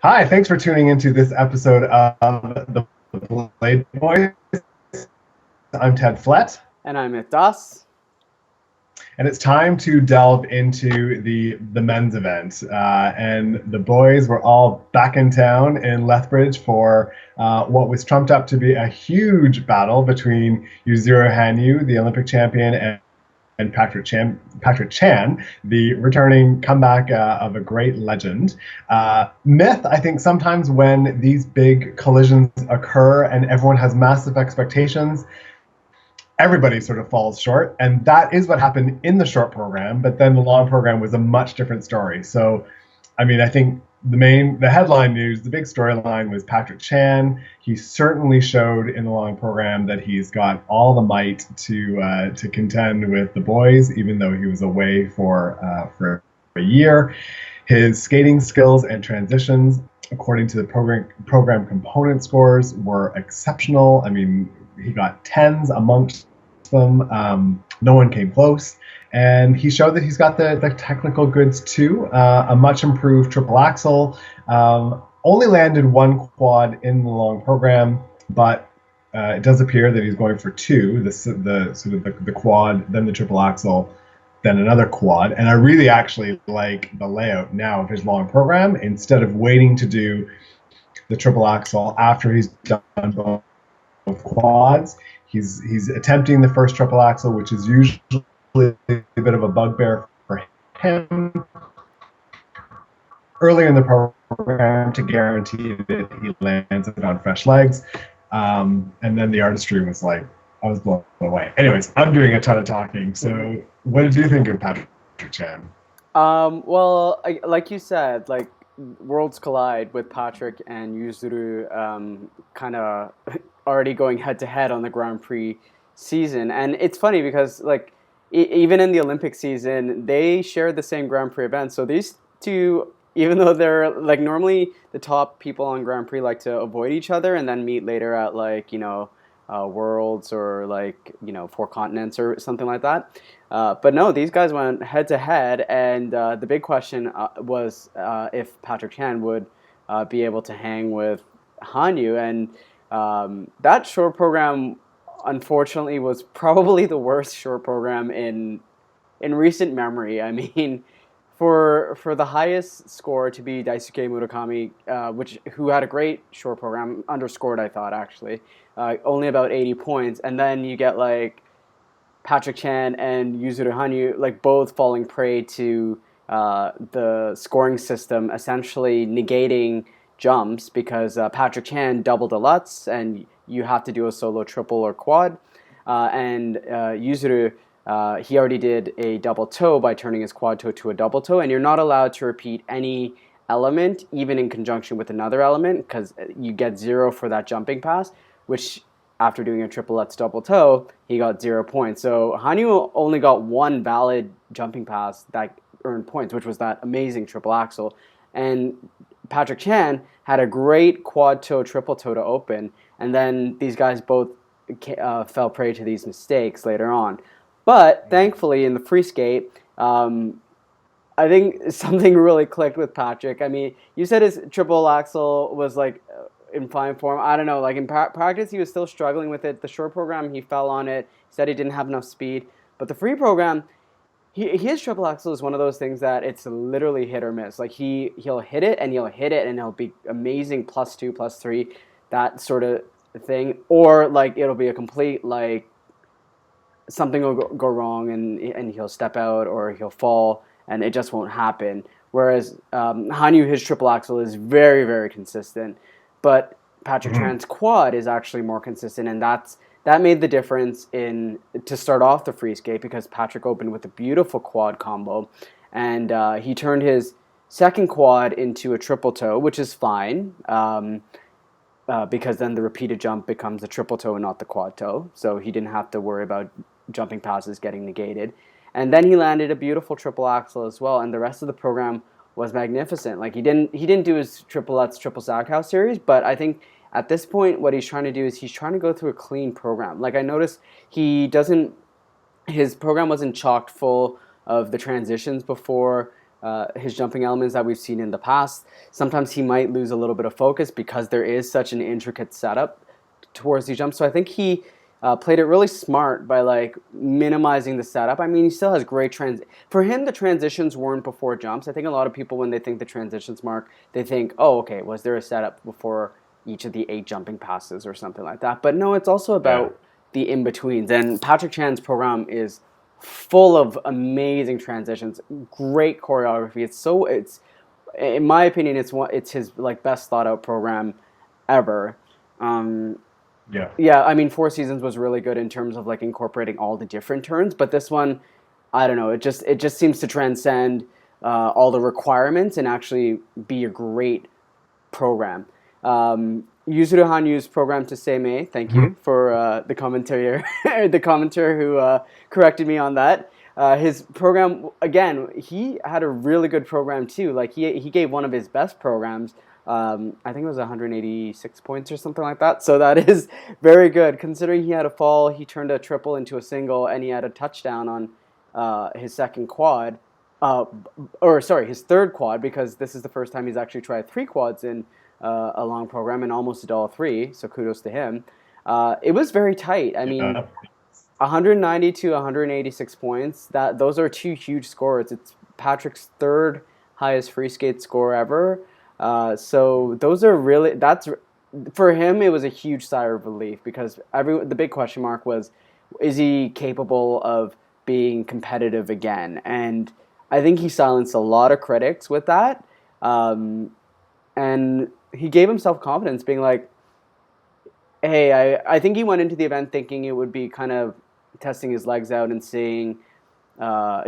Hi, thanks for tuning into this episode of the Blade Boys. I'm Ted Flett, And I'm at Das. and it's time to delve into the men's event. And the boys were all back in town in Lethbridge for what was trumped up to be a huge battle between Yuzuru Hanyu, the Olympic champion, and Patrick Chan, the returning comeback of a great legend. Myth, I think sometimes when these big collisions occur and everyone has massive expectations, everybody sort of falls short. And that is what happened in the short program. But then the long program was a much different story. So, I mean, I think the headline news, the big storyline was Patrick Chan. He certainly showed in the long program that he's got all the might to contend with the boys, even though he was away for a year. His skating skills and transitions, according to the program component scores, were exceptional. I mean, he got tens amongst them. No one came close. And he showed that he's got the technical goods too. A much improved triple axel. Only landed one quad in the long program, but it does appear that he's going for two. The sort of the quad, then the triple axel, then another quad. And I really actually like the layout now of his long program. Instead of waiting to do the triple axel after he's done both quads, he's attempting the first triple axel, which is usually a bit of a bugbear for him early in the program to guarantee that he lands it on fresh legs. And then the artistry was like, I was blown away. Anyways, I'm doing a ton of talking. So what did you think of Patrick Chan? Like you said, like worlds collide with Patrick and Yuzuru kind of already going head to head on the Grand Prix season. And it's funny because like even in the Olympic season, they shared the same Grand Prix event. So these two, even though they're like normally the top people on Grand Prix like to avoid each other and then meet later at like, Worlds or like, Four Continents or something like that. But no, these guys went head to head. And the big question was if Patrick Chan would be able to hang with Hanyu. And that short program, unfortunately, was probably the worst short program in recent memory. I mean, for the highest score to be Daisuke Murakami, who had a great short program, underscored I thought actually, only about 80 points, and then you get like Patrick Chan and Yuzuru Hanyu like both falling prey to the scoring system, essentially negating jumps because Patrick Chan doubled a Lutz and you have to do a solo triple or quad, and Yuzuru. He already did a double toe by turning his quad toe to a double toe, and you're not allowed to repeat any element, even in conjunction with another element, because you get zero for that jumping pass, which after doing a triple Lutz double toe, he got 0 points. So Hanyu only got one valid jumping pass that earned points, which was that amazing triple axel. And Patrick Chan had a great quad toe, triple toe to open, and then these guys both fell prey to these mistakes later on. But thankfully, in the free skate, I think something really clicked with Patrick. I mean, you said his triple axel was like in fine form. I don't know. Like in practice, he was still struggling with it. The short program, he fell on it. He said he didn't have enough speed. But the free program, his triple axel is one of those things that it's literally hit or miss. Like he'll hit it and he'll hit it and it'll be amazing +2, +3, that sort of thing. Or like it'll be a complete like something will go wrong and he'll step out or he'll fall and it just won't happen. Whereas Hanyu, his triple axel is very, very consistent, but Patrick Tran's quad is actually more consistent, and that made the difference in to start off the free skate because Patrick opened with a beautiful quad combo, and he turned his second quad into a triple toe, which is fine. Because then the repeated jump becomes the triple toe and not the quad toe. So he didn't have to worry about jumping passes getting negated. And then he landed a beautiful triple axel as well. And the rest of the program was magnificent. Like he didn't do his triple Lutz, triple Zaghouse series, but I think at this point what he's trying to do is he's trying to go through a clean program. Like I noticed his program wasn't chocked full of the transitions before his jumping elements that we've seen in the past. Sometimes he might lose a little bit of focus because there is such an intricate setup towards these jumps. So I think he played it really smart by like minimizing the setup. I mean, he still has great for him, the transitions weren't before jumps. I think a lot of people, when they think the transitions mark, they think, oh, okay, was there a setup before each of the 8 jumping passes or something like that? But no, it's also about the in-betweens. And Patrick Chan's program is full of amazing transitions, great choreography. It's in my opinion, it's his like best thought out program ever. Yeah, I mean, Four Seasons was really good in terms of like incorporating all the different turns, but this one, I don't know, it just seems to transcend all the requirements and actually be a great program. Yuzuru Hanyu's program to Seimei, thank you for the commentator, the commentator who corrected me on that. His program, again, he had a really good program too. Like he gave one of his best programs. I think it was 186 points or something like that. So that is very good considering he had a fall. He turned a triple into a single, and he had a touchdown on his second quad. His third quad, because this is the first time he's actually tried 3 quads in a long program and almost did all 3. So kudos to him. It was very tight. I mean, 190 to 186 points. Those are 2 huge scores. It's Patrick's 3rd highest free skate score ever. So those are really, for him, it was a huge sigh of relief because the big question mark was, is he capable of being competitive again? And I think he silenced a lot of critics with that. And he gave himself confidence, being like, hey, I think he went into the event thinking it would be kind of testing his legs out and seeing,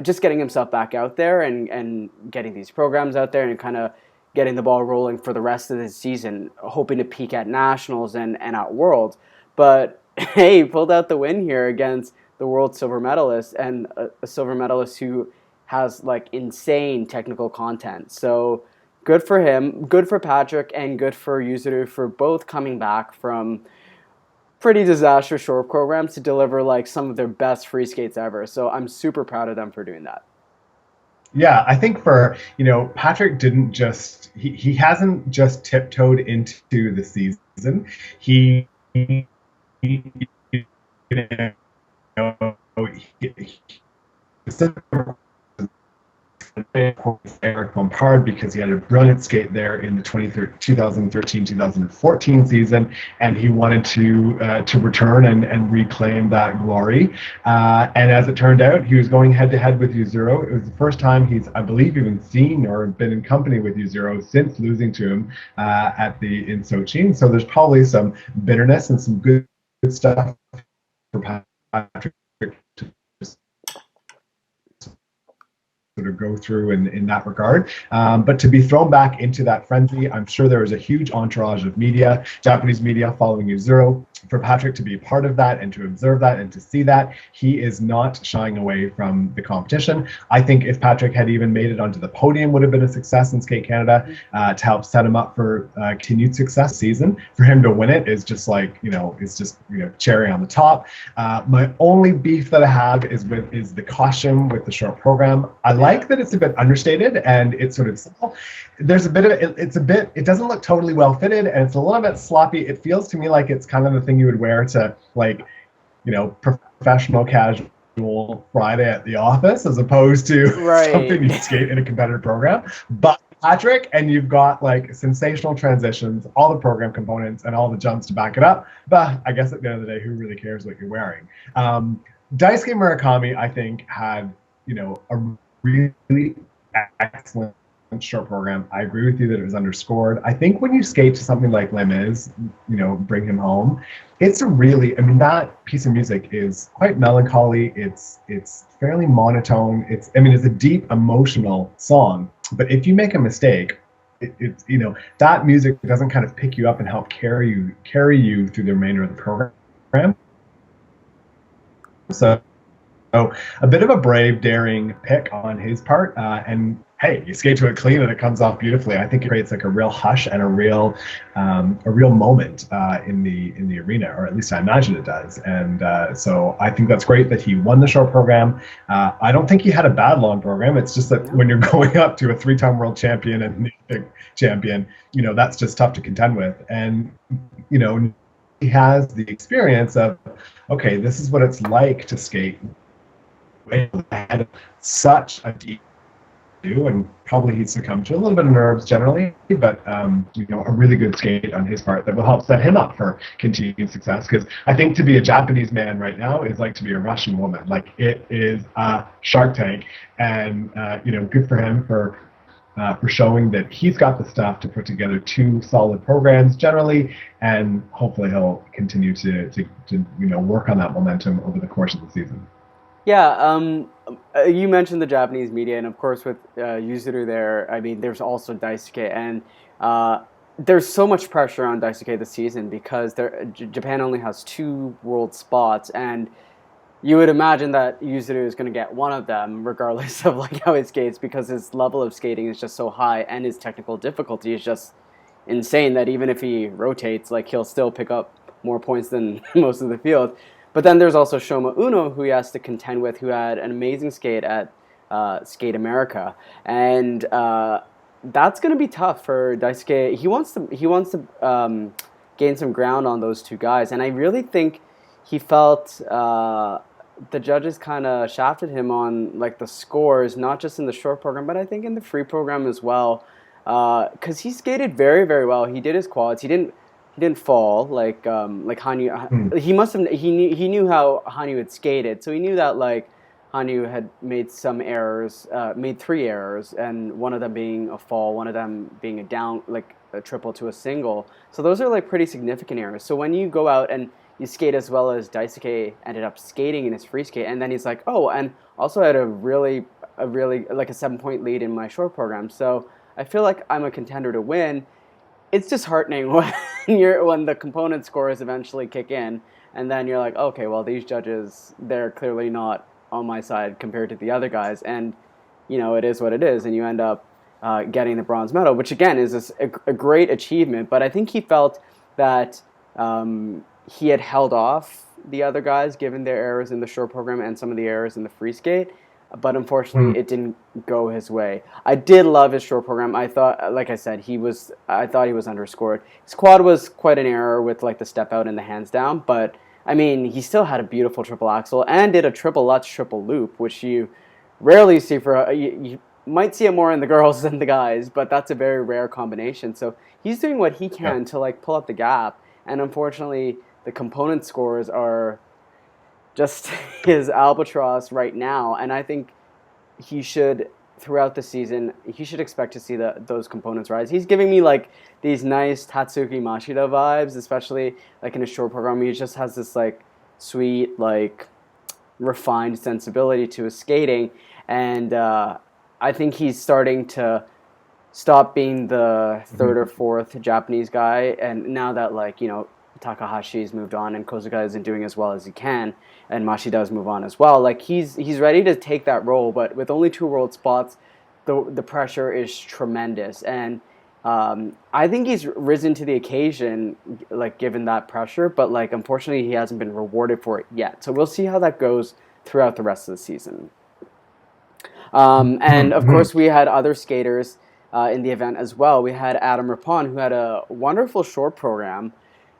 just getting himself back out there and getting these programs out there and kind of getting the ball rolling for the rest of the season, hoping to peak at nationals and at worlds. But hey, he pulled out the win here against the world silver medalist, and a silver medalist who has like insane technical content. So good for him, good for Patrick, and good for Yuzuru for both coming back from pretty disastrous short programs to deliver like some of their best free skates ever. So I'm super proud of them for doing that. Yeah, I think Patrick didn't just he hasn't just tiptoed into the season. He hard because he had a brilliant skate there in the 2013-2014 season, and he wanted to return and reclaim that glory. And as it turned out, he was going head to head with Yuzuru. It was the first time he's, I believe, even seen or been in company with Yuzuru since losing to him in Sochi. So there's probably some bitterness and some good stuff for Patrick sort of go through in that regard. But to be thrown back into that frenzy, I'm sure there was a huge entourage of media, Japanese media following Yuzuru. For Patrick to be part of that and to observe that and to see that, he is not shying away from the competition. I think if Patrick had even made it onto the podium, would have been a success in Skate Canada to help set him up for continued success season. For him to win it is just like, it's just, cherry on the top. My only beef that I have is the costume with the short program. I like that it's a bit understated and it's sort of simple. There's a bit of it doesn't look totally well fitted and it's a little bit sloppy. It feels to me like it's kind of the thing you would wear to professional casual Friday at the office as opposed to something you skate in a competitive program. But Patrick, and you've got like sensational transitions, all the program components and all the jumps to back it up. But I guess at the end of the day, who really cares what you're wearing? Daisuke Murakami, I think, had a really excellent short program. I agree with you that it was underscored. I think when you skate to something like Les Mis, Bring Him Home, it's that piece of music is quite melancholy. It's fairly monotone. It's a deep emotional song. But if you make a mistake, it's that music doesn't kind of pick you up and help carry you through the remainder of the program. So So a bit of a brave, daring pick on his part. And hey, you skate to it clean and it comes off beautifully. I think it creates like a real hush and a real moment in the arena, or at least I imagine it does. And so I think that's great that he won the short program. I don't think he had a bad long program. It's just that when you're going up to a three-time world champion and Olympic champion, that's just tough to contend with. And he has the experience of, okay, this is what it's like to skate had such a deep do, and probably he succumbed to a little bit of nerves generally, but a really good skate on his part that will help set him up for continued success. Because I think to be a Japanese man right now is like to be a Russian woman. Like, it is a Shark Tank, and good for him for showing that he's got the stuff to put together two solid programs generally, and hopefully he'll continue to work on that momentum over the course of the season. Yeah, you mentioned the Japanese media, and of course with Yuzuru there, I mean, there's also Daisuke, and there's so much pressure on Daisuke this season because Japan only has two world spots, and you would imagine that Yuzuru is going to get one of them, regardless of like how he skates, because his level of skating is just so high, and his technical difficulty is just insane. That even if he rotates, like, he'll still pick up more points than most of the field. But then there's also Shoma Uno, who he has to contend with, who had an amazing skate at Skate America, and that's going to be tough for Daisuke. He wants to gain some ground on those two guys, and I really think he felt the judges kind of shafted him on like the scores, not just in the short program, but I think in the free program as well, because he skated very, very well. He did his quads. He didn't fall like Hanyu. He knew how Hanyu had skated, so he knew that like Hanyu had made some errors, made three errors, and one of them being a fall, one of them being a down, like a triple to a single. So those are like pretty significant errors. So when you go out and you skate as well as Daisuke ended up skating in his free skate, and then he's like, oh, and also had a really like a 7-point lead in my short program. So I feel like I'm a contender to win. It's disheartening when the component scores eventually kick in, and then you're like, okay, well, these judges, they're clearly not on my side compared to the other guys, and it is what it is, and you end up getting the bronze medal, which again is a great achievement. But I think he felt that he had held off the other guys given their errors in the short program and some of the errors in the free skate, but unfortunately it didn't go his way. I did love his short program. I thought, like I said, I thought he was underscored. His quad was quite an error with like the step out and the hands down, but I mean, he still had a beautiful triple axel and did a triple lutz triple loop, which you rarely see you might see it more in the girls than the guys, but that's a very rare combination. So he's doing what he can to like pull up the gap, and unfortunately the component scores are just his albatross right now, and I think he should, throughout the season, he should expect to see those components rise. He's giving me like these nice Tatsuki Mashida vibes, especially like in his short program. He just has this like sweet, like refined sensibility to his skating, and I think he's starting to stop being the third or fourth Japanese guy, and now that like Takahashi's moved on and Kozuka isn't doing as well as he can, and Mashi does move on as well, like he's ready to take that role. But with only two world spots, the pressure is tremendous, and I think he's risen to the occasion, like given that pressure, but like unfortunately he hasn't been rewarded for it yet. So we'll see how that goes throughout the rest of the season. And of course we had other skaters in the event as well. We had Adam Rippon, who had a wonderful short program.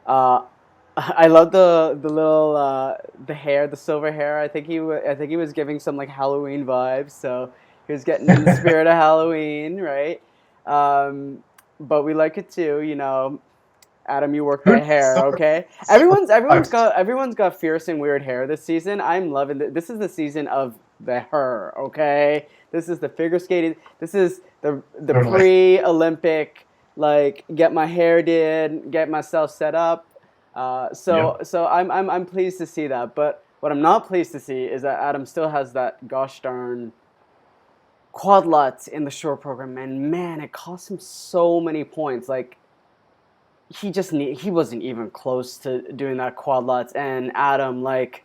I love the little the hair, the silver hair. I think he was giving some like Halloween vibes. So he was getting in the spirit of Halloween, right? But we like it too, Adam, you work that hair, okay? Everyone's got fierce and weird hair this season. I'm loving it. This is the season of the hair, okay? This is the figure skating. This is the pre-Olympic, like, get my hair did, get myself set up. So I'm pleased to see that. But what I'm not pleased to see is that Adam still has that gosh darn quad lutz in the short program, and man, it cost him so many points. Like, he wasn't even close to doing that quad lutz, and Adam, like,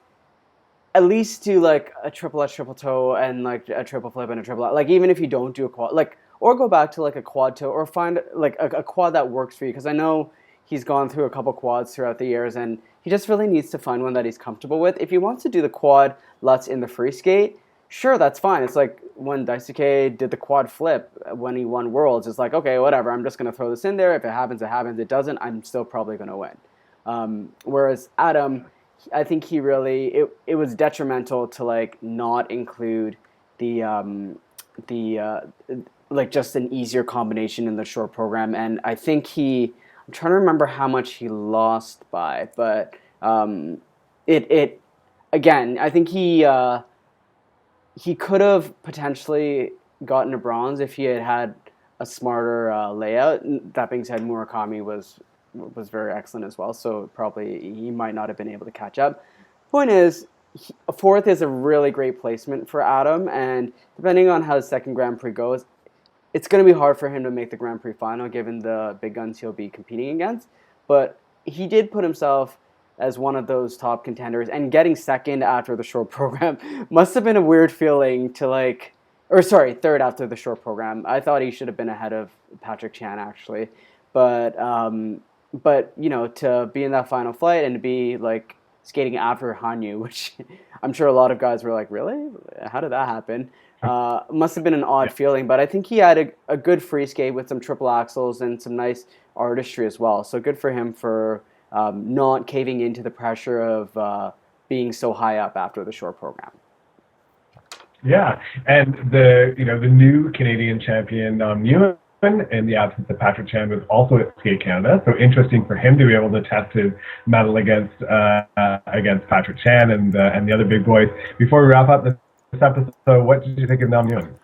at least do like a triple H triple toe and like a triple flip and a triple like even if you don't do a quad like or go back to like a quad toe or find like a quad that works for you because I know he's gone through a couple quads throughout the years and he just really needs to find one that he's comfortable with. If he wants to do the quad lutz in the free skate, sure, that's fine. It's like when Daisuke did the quad flip when he won Worlds. It's like, okay, whatever. I'm just going to throw this in there. If it happens, it happens. It doesn't, I'm still probably going to win. Whereas Adam, I think he really it was detrimental to like not include the like just an easier combination in the short program, and I think I'm trying to remember how much he lost by, but it again I think he could have potentially gotten a bronze if he had had a smarter layout. That being said, Murakami was very excellent as well, so probably he might not have been able to catch up. Point is, fourth is a really great placement for Adam, and depending on how the second Grand Prix goes, it's going to be hard for him to make the Grand Prix final given the big guns he'll be competing against. But he did put himself as one of those top contenders, and getting second after the short program must have been a weird feeling to like, or sorry, third after the short program. I thought he should have been ahead of Patrick Chan actually, but you know, to be in that final flight and to be like skating after Hanyu, which I'm sure a lot of guys were like, really? How did that happen? Must have been an odd feeling, but I think he had a good free skate with some triple axels and some nice artistry as well. So good for him for not caving into the pressure of being so high up after the short program. Yeah, and the new Canadian champion Nguyen, in the absence of Patrick Chan, was also at Skate Canada. So interesting for him to be able to test his mettle against Patrick Chan and the other big boys. Before we wrap up this episode, what did you think of Nam Nguyen?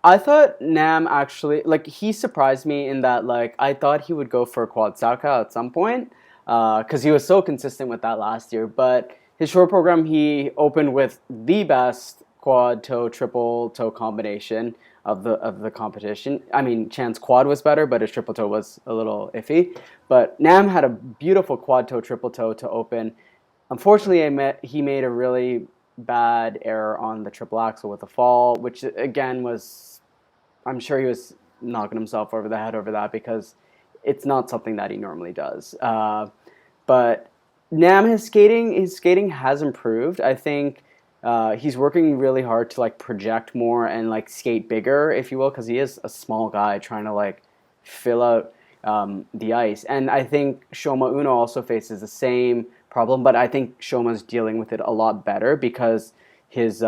I thought Nam actually like he surprised me in that like I thought he would go for a quad Saka at some point because he was so consistent with that last year. But his short program he opened with the best quad toe triple toe combination of the competition. I mean, Chan's quad was better, but his triple toe was a little iffy. But Nam had a beautiful quad toe triple toe to open. Unfortunately, he made a really bad error on the triple axel with a fall, which again was, I'm sure he was knocking himself over the head over that because it's not something that he normally does. But Nam, his skating has improved. I think he's working really hard to like project more and like skate bigger, if you will, because he is a small guy trying to like fill out the ice. And I think Shoma Uno also faces the same problem, but I think Shoma's dealing with it a lot better because his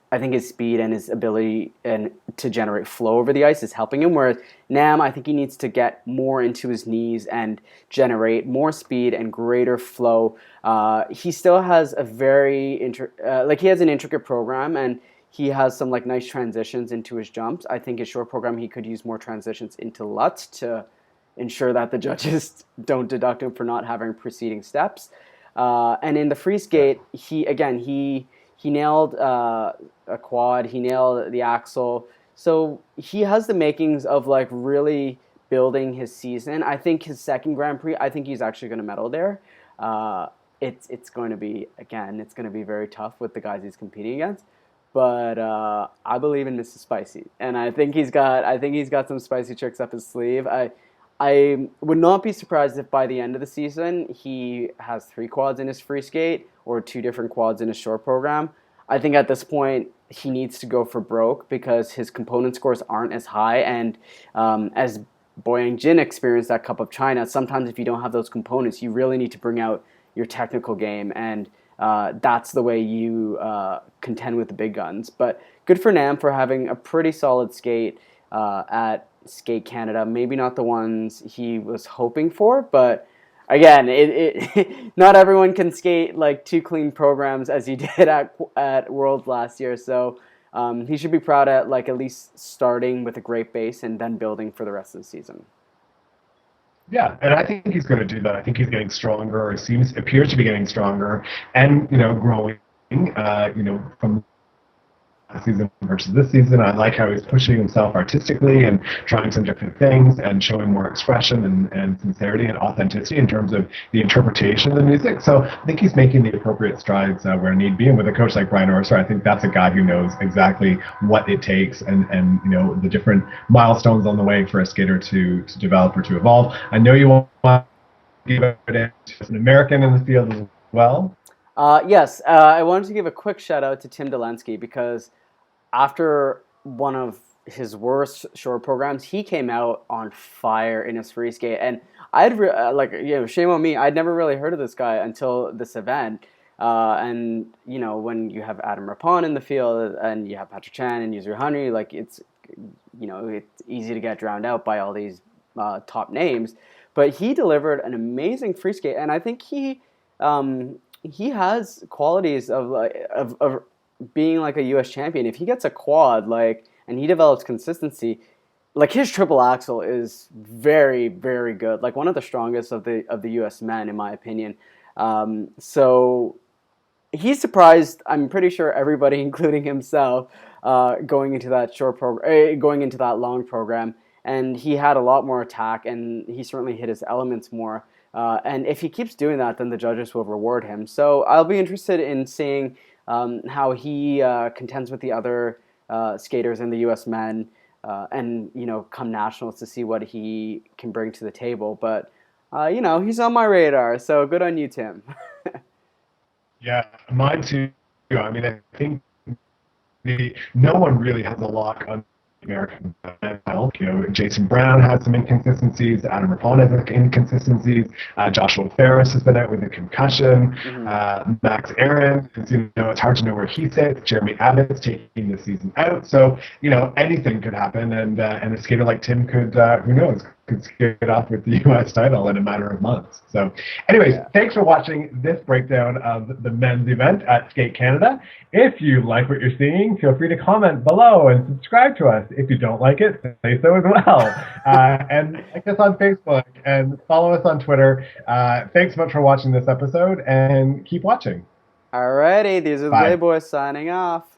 I think his speed and his ability and to generate flow over the ice is helping him. Whereas Nam, I think he needs to get more into his knees and generate more speed and greater flow. He still has a very he has an intricate program and he has some like nice transitions into his jumps. I think his short program he could use more transitions into Lutz to ensure that the judges don't deduct him for not having preceding steps. And in the free skate, he nailed a quad, he nailed the axle. So he has the makings of like really building his season. I think his second Grand Prix, I think he's actually going to medal there. It's going to be it's going to be very tough with the guys he's competing against. But I believe in Mr. Spicy, and I think he's got some spicy tricks up his sleeve. I would not be surprised if by the end of the season he has 3 quads in his free skate or 2 different quads in his short program. I think at this point he needs to go for broke because his component scores aren't as high. And as Boyang Jin experienced at Cup of China, sometimes if you don't have those components, you really need to bring out your technical game. And that's the way you contend with the big guns. But good for Nam for having a pretty solid skate at Skate Canada. Maybe not the ones he was hoping for, but again, not everyone can skate like 2 clean programs as he did at Worlds last year. So he should be proud at least starting with a great base and then building for the rest of the season. Yeah, and I think he's going to do that. I think he's getting stronger, or appears to be getting stronger, and growing. From season versus this season. I like how he's pushing himself artistically and trying some different things and showing more expression and sincerity and authenticity in terms of the interpretation of the music. So I think he's making the appropriate strides where need be. And with a coach like Brian Orser, I think that's a guy who knows exactly what it takes and the different milestones on the way for a skater to develop or to evolve. I know you want to give it as an American in the field as well. Yes, I wanted to give a quick shout out to Tim Dolensky because after one of his worst short programs, he came out on fire in his free skate, and shame on me, I'd never really heard of this guy until this event. And when you have Adam Rippon in the field, and you have Patrick Chan and Yuzuru Hanyu, like it's easy to get drowned out by all these top names. But he delivered an amazing free skate, and I think he has qualities of being like a U.S. champion. If he gets a quad, and he develops consistency, like his triple axel is very, very good. Like one of the strongest of the U.S. men, in my opinion. So he surprised, I'm pretty sure, everybody, including himself, going into that going into that long program. And he had a lot more attack, and he certainly hit his elements more. And if he keeps doing that, then the judges will reward him. So I'll be interested in seeing how he contends with the other skaters in the U.S. men, and come nationals to see what he can bring to the table. But he's on my radar, so good on you, Tim. Yeah, mine too. I mean, I think no one really has a lock on American NFL. Jason Brown has some inconsistencies. Adam Rippon has inconsistencies. Joshua Ferris has been out with a concussion. Max Aaron, it's hard to know where he sits. Jeremy Abbott's taking the season out. So, anything could happen. And a skater like Tim could, who knows, could skate off with the U.S. title in a matter of months. So anyways, Thanks for watching this breakdown of the men's event at Skate Canada. If you like what you're seeing, feel free to comment below and subscribe to us. If you don't like it, say so as well. And like us on Facebook and follow us on Twitter. Thanks so much for watching this episode and keep watching. Alrighty, these are the Playboys signing off.